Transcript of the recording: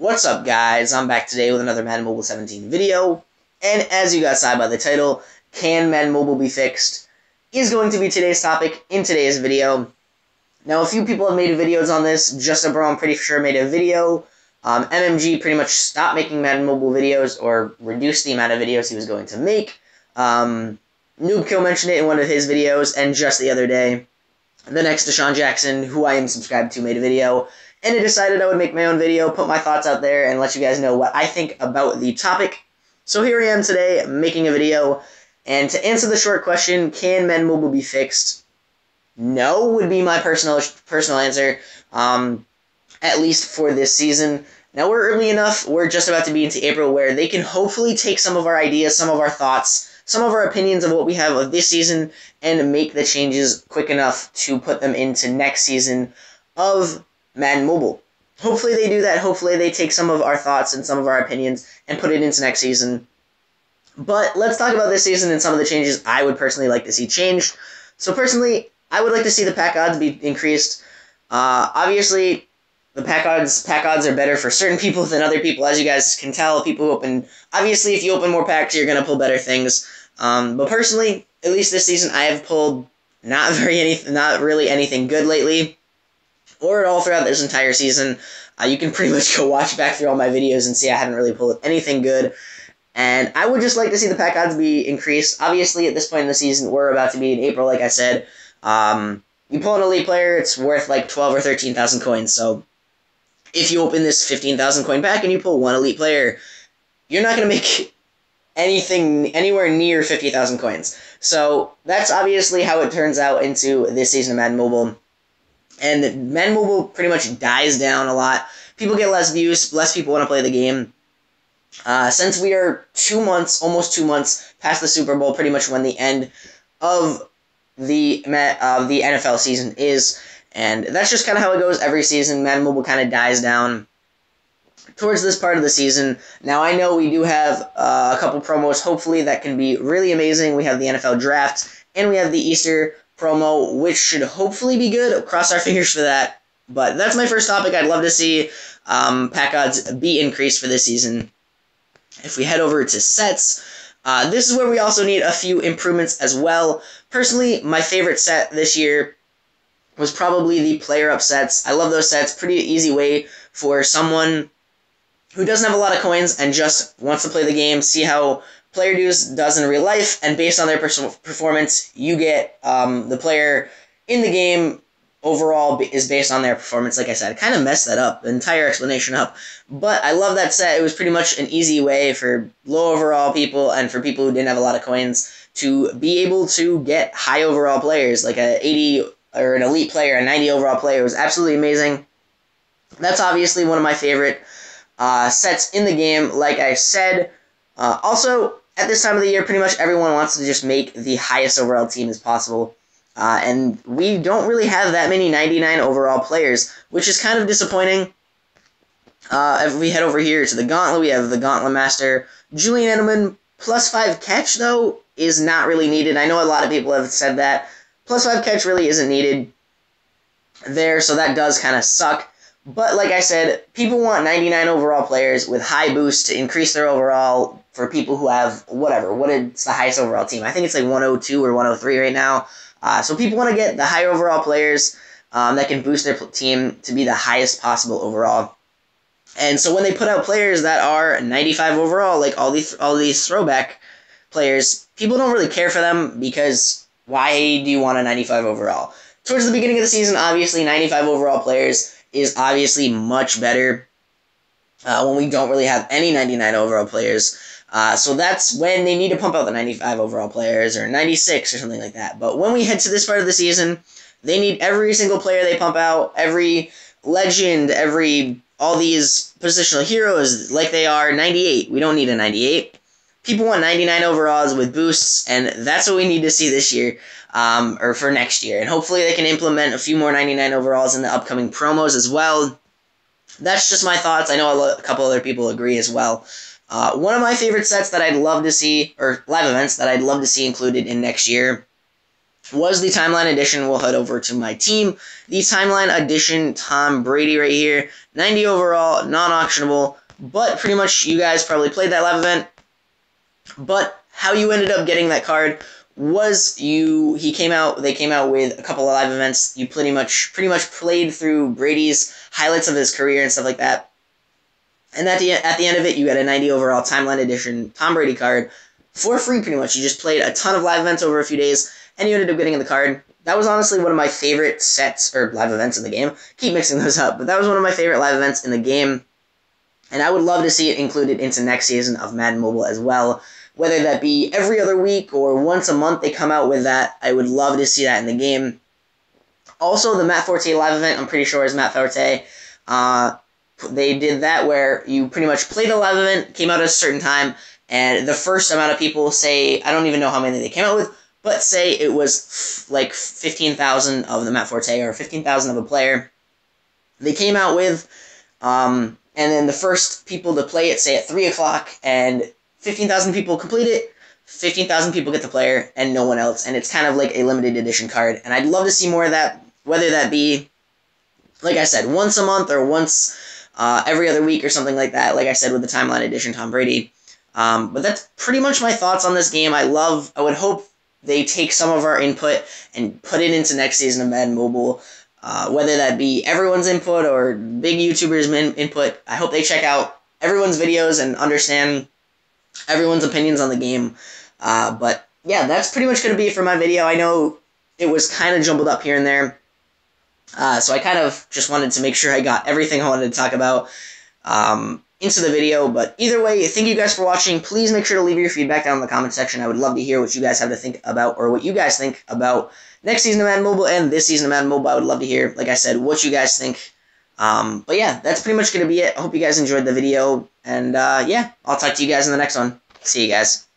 What's up, guys? I'm back today with another Madden Mobile 17 video, and as you guys saw by the title, can Madden Mobile be fixed? Is going to be today's topic in today's video. Now, a few people have made videos on this. Justin Bro, I'm pretty sure, made a video. MMG pretty much stopped making Madden Mobile videos, or reduced the amount of videos he was going to make. Noobkill mentioned it in one of his videos, and just the other day, the next Deshaun Jackson, who I am subscribed to, made a video, and I decided I would make my own video, put my thoughts out there, and let you guys know what I think about the topic. So here I am today, making a video, and to answer the short question, can Madden Mobile be fixed? No would be my personal answer, at least for this season. Now, we're early enough, we're just about to be into April, where they can hopefully take some of our ideas, some of our thoughts, some of our opinions of what we have of this season, and make the changes quick enough to put them into next season of Madden Mobile. Hopefully they do that. Hopefully they take some of our thoughts and some of our opinions and put it into next season. But let's talk about this season and some of the changes I would personally like to see changed. So personally, I would like to see the pack odds be increased. Obviously, the pack odds are better for certain people than other people, as you guys can tell. People who open, obviously, if you open more packs, you're gonna pull better things. But personally, at least this season, I have pulled not really anything good lately, or at all throughout this entire season. You can pretty much go watch back through all my videos and see I haven't really pulled anything good. And I would just like to see the pack odds be increased. Obviously, at this point in the season, we're about to be in April, like I said. You pull an elite player, it's worth like 12 or 13,000 coins. So if you open this 15,000 coin pack and you pull one elite player, you're not going to make anything anywhere near 50,000 coins. So that's obviously how it turns out into this season of Madden Mobile. And Madden Mobile pretty much dies down a lot. People get less views, less people want to play the game. Since we are 2 months, almost 2 months past the Super Bowl, pretty much when the end of the NFL season is, and that's just kind of how it goes every season. Madden Mobile kind of dies down towards this part of the season. Now, I know we do have a couple promos, hopefully, that can be really amazing. We have the NFL Draft, and we have the Easter promo, which should hopefully be good. Cross our fingers for that. But that's my first topic. I'd love to see pack odds be increased for this season. If we head over to sets, this is where we also need a few improvements as well. Personally, my favorite set this year was probably the player up sets. I love those sets. Pretty easy way for someone who doesn't have a lot of coins and just wants to play the game, see how player does in real life, and based on their performance, you get the player in the game overall is based on their performance. Like I said, I kind of messed that up, the entire explanation up, but I love that set. It was pretty much an easy way for low overall people and for people who didn't have a lot of coins to be able to get high overall players, like a 80 or an elite player, a 90 overall player. It was absolutely amazing. That's obviously one of my favorite sets in the game, like I said. Also, at this time of the year, pretty much everyone wants to just make the highest overall team as possible. And we don't really have that many 99 overall players, which is kind of disappointing. If we head over here to the Gauntlet, we have the Gauntlet Master. Julian Edelman, +5 catch, though, is not really needed. I know a lot of people have said that. +5 catch really isn't needed there, so that does kind of suck. But like I said, people want 99 overall players with high boost to increase their overall for people who have whatever. What is the highest overall team? I think it's like 102 or 103 right now. So people want to get the high overall players that can boost their team to be the highest possible overall. And so when they put out players that are 95 overall, like all these throwback players, people don't really care for them because why do you want a 95 overall? Towards the beginning of the season, obviously 95 overall players is obviously much better when we don't really have any 99 overall players. So that's when they need to pump out the 95 overall players or 96 or something like that. But when we head to this part of the season, they need every single player they pump out, every legend, all these positional heroes like they are 98. We don't need a 98. People want 99 overalls with boosts, and that's what we need to see this year, or for next year. And hopefully they can implement a few more 99 overalls in the upcoming promos as well. That's just my thoughts. I know a couple other people agree as well. One of my favorite sets that I'd love to see, or live events that I'd love to see included in next year, was the Timeline Edition. We'll head over to my team. The Timeline Edition Tom Brady right here. 90 overall, non-auctionable, but pretty much you guys probably played that live event. But how you ended up getting that card was they came out with a couple of live events. You pretty much played through Brady's highlights of his career and stuff like that. And at the end of it, you got a 90 overall Timeline Edition Tom Brady card for free, pretty much. You just played a ton of live events over a few days, and you ended up getting the card. That was honestly one of my favorite sets, or live events in the game. Keep mixing those up, but that was one of my favorite live events in the game, and I would love to see it included into next season of Madden Mobile as well. Whether that be every other week or once a month they come out with that, I would love to see that in the game. Also, the Matt Forte live event, I'm pretty sure is Matt Forte. They did that where you pretty much played the live event, came out at a certain time, and the first amount of people, say, I don't even know how many they came out with, but say it was like 15,000 of the Matt Forte or 15,000 of a player they came out with, and then the first people to play it, say at 3 o'clock, and 15,000 people complete it, 15,000 people get the player, and no one else, and it's kind of like a limited edition card, and I'd love to see more of that, whether that be, like I said, once a month or once every other week or something like that, like I said with the Timeline Edition Tom Brady. But that's pretty much my thoughts on this game. I would hope they take some of our input and put it into next season of Madden Mobile, whether that be everyone's input or big YouTubers' input. I hope they check out everyone's videos and understand everyone's opinions on the game. But yeah, that's pretty much going to be it for my video. I know it was kind of jumbled up here and there, so I kind of just wanted to make sure I got everything I wanted to talk about into the video. But either way, thank you guys for watching. Please make sure to leave your feedback down in the comment section. I would love to hear what you guys have to think about, or what you guys think about next season of Madden Mobile and this season of Madden Mobile. I would love to hear, like I said, what you guys think. But yeah, that's pretty much going to be it. I hope you guys enjoyed the video, and yeah, I'll talk to you guys in the next one. See you guys.